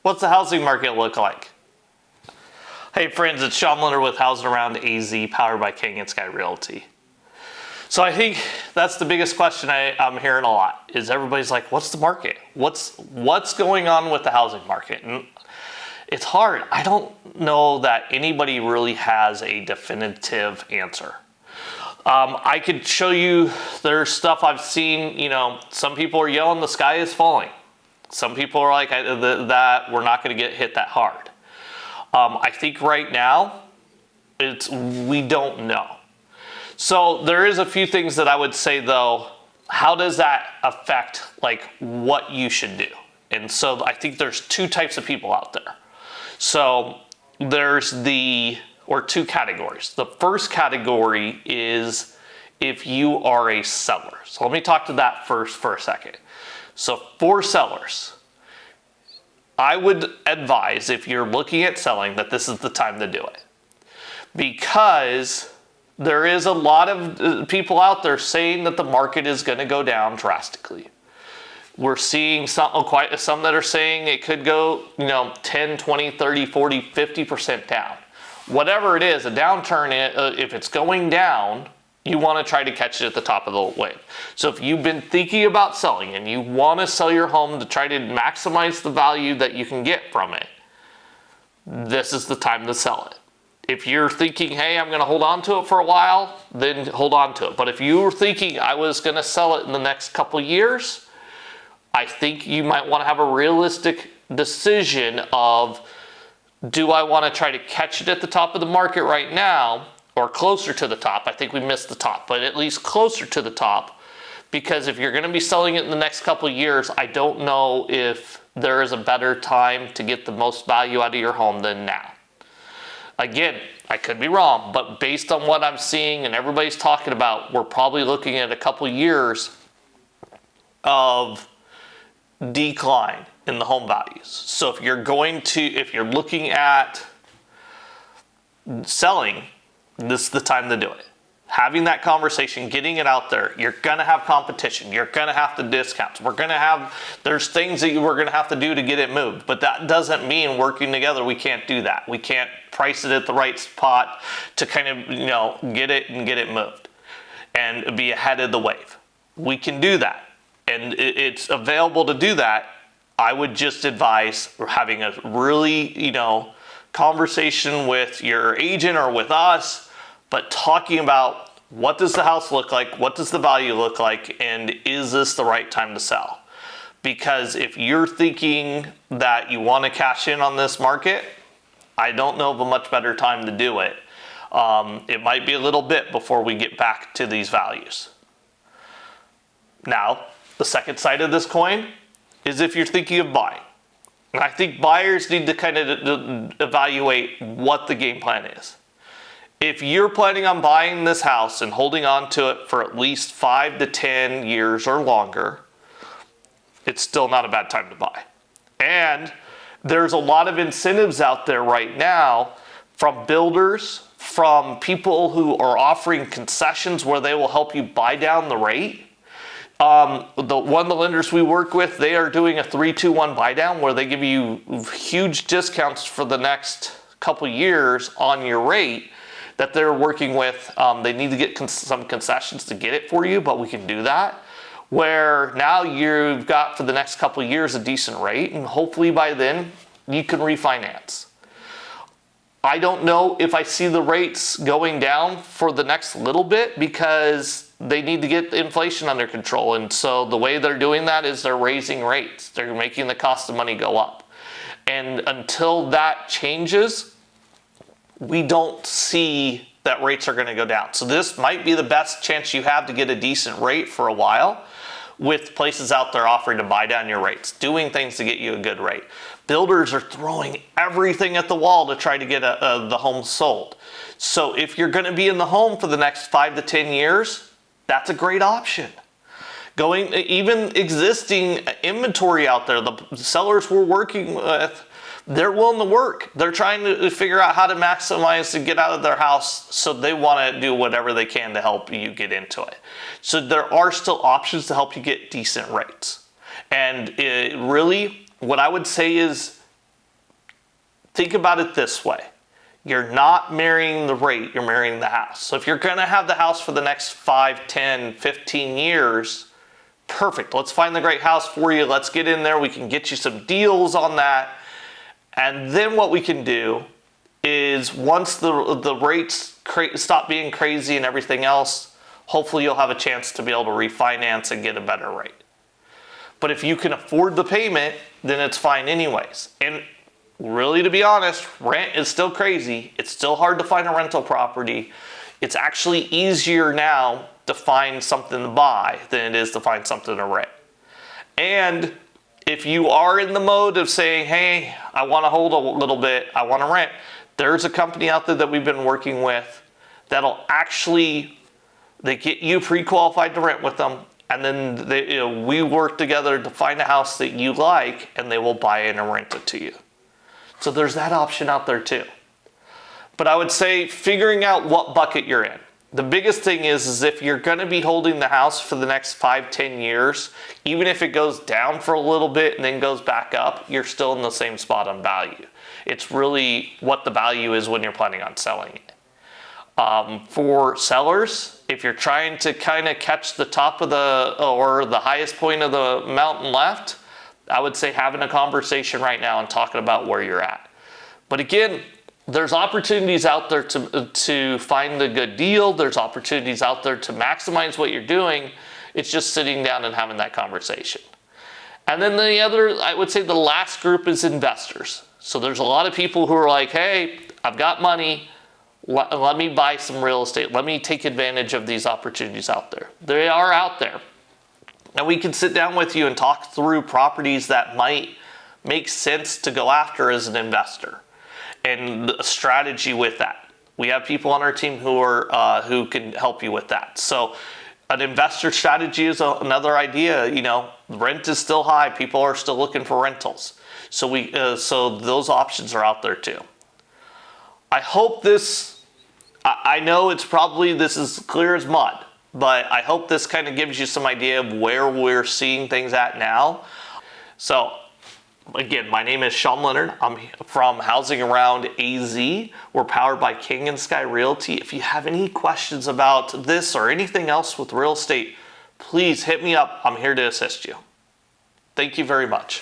What's the housing market look like? Hey friends, it's Sean Leonard with Housing Around AZ, powered by Canyon Sky Realty. So I think that's the biggest question I'm hearing a lot, is everybody's like, what's the market? What's going on with the housing market? And it's hard. I don't know that anybody really has a definitive answer. I could show you, there's stuff I've seen, some people are yelling the sky is falling. Some people are like that we're not going to get hit that hard. I think right now, we don't know. So there is a few things that I would say though, how does that affect like what you should do? And so I think there's two types of people out there. So there's two categories. The first category is if you are a seller. So let me talk to that first for a second. So for sellers, I would advise, if you're looking at selling, that this is the time to do it. Because there is a lot of people out there saying that the market is going to go down drastically. We're seeing some that are saying it could go 10, 20, 30, 40, 50% down. Whatever it is, a downturn, if it's going down, you want to try to catch it at the top of the wave. So if you've been thinking about selling and you want to sell your home to try to maximize the value that you can get from it, this is the time to sell it. If you're thinking, hey, I'm going to hold on to it for a while, then hold on to it. But if you were thinking I was going to sell it in the next couple years, I think you might want to have a realistic decision of, do I want to try to catch it at the top of the market right now, or closer to the top? I think we missed the top, but at least closer to the top, because if you're going to be selling it in the next couple of years, I don't know if there is a better time to get the most value out of your home than now. Again, I could be wrong, but based on what I'm seeing and everybody's talking about, we're probably looking at a couple years of decline in the home values. So if you're looking at selling, this is the time to do it. Having that conversation, getting it out there. You're gonna have competition. You're gonna have to discount. There's things that we're gonna have to do to get it moved, but that doesn't mean working together we can't do that. We can't price it at the right spot to kind of get it moved and be ahead of the wave. We can do that, and it's available to do that. I would just advise having a really conversation with your agent or with us, but talking about, what does the house look like? What does the value look like? And is this the right time to sell? Because if you're thinking that you want to cash in on this market, I don't know of a much better time to do it. It might be a little bit before we get back to these values. Now, the second side of this coin is if you're thinking of buying. And I think buyers need to kind of evaluate what the game plan is. If you're planning on buying this house and holding on to it for at least 5 to 10 years or longer, it's still not a bad time to buy. And there's a lot of incentives out there right now from builders, from people who are offering concessions where they will help you buy down the rate. One of the lenders we work with, they are doing a 3-2-1 buy down where they give you huge discounts for the next couple years on your rate that they're working with. They need to get some concessions to get it for you, but we can do that. Where now you've got for the next couple of years a decent rate, and hopefully by then you can refinance. I don't know if I see the rates going down for the next little bit, because they need to get inflation under control. And so the way they're doing that is they're raising rates. They're making the cost of money go up. And until that changes, we don't see that rates are going to go down. So this might be the best chance you have to get a decent rate for a while, with places out there offering to buy down your rates, doing things to get you a good rate. Builders are throwing everything at the wall to try to get the home sold. So if you're going to be in the home for the next 5 to 10 years, that's a great option. Even existing inventory out there, the sellers we're working with, they're willing to work. They're trying to figure out how to maximize to get out of their house, so they want to do whatever they can to help you get into it. So there are still options to help you get decent rates. And really, what I would say is, think about it this way. You're not marrying the rate, you're marrying the house. So if you're gonna have the house for the next 5, 10, 15 years, perfect. Let's find the great house for you. Let's get in there. We can get you some deals on that. And then what we can do is once the rates stop being crazy and everything else, hopefully you'll have a chance to be able to refinance and get a better rate. But if you can afford the payment, then it's fine anyways. And really, to be honest, rent is still crazy. It's still hard to find a rental property. It's actually easier now to find something to buy than it is to find something to rent. And if you are in the mode of saying, hey, I want to hold a little bit, I want to rent, there's a company out there that we've been working with that'll actually, they get you pre-qualified to rent with them, and then we work together to find a house that you like, and they will buy it and rent it to you. So there's that option out there too. But I would say figuring out what bucket you're in. The biggest thing is if you're going to be holding the house for the next 5, 10 years, even if it goes down for a little bit and then goes back up, you're still in the same spot on value. It's really what the value is when you're planning on selling it. For sellers, if you're trying to kind of catch the top of the highest point of the mountain left, I would say having a conversation right now and talking about where you're at. But again, there's opportunities out there to find a good deal. There's opportunities out there to maximize what you're doing. It's just sitting down and having that conversation. And then the other, I would say the last group is investors. So there's a lot of people who are like, hey, I've got money. Let me buy some real estate. Let me take advantage of these opportunities out there. They are out there. And we can sit down with you and talk through properties that might make sense to go after as an investor and a strategy with that. We have people on our team who can help you with that. So an investor strategy is another idea. Rent is still high. People are still looking for rentals. So those options are out there too. I hope this, I know this is clear as mud, but I hope this kind of gives you some idea of where we're seeing things at now. So again, my name is Sean Leonard. I'm from Housing Around AZ. We're powered by Canyon Sky Realty. If you have any questions about this or anything else with real estate, please hit me up. I'm here to assist you. Thank you very much.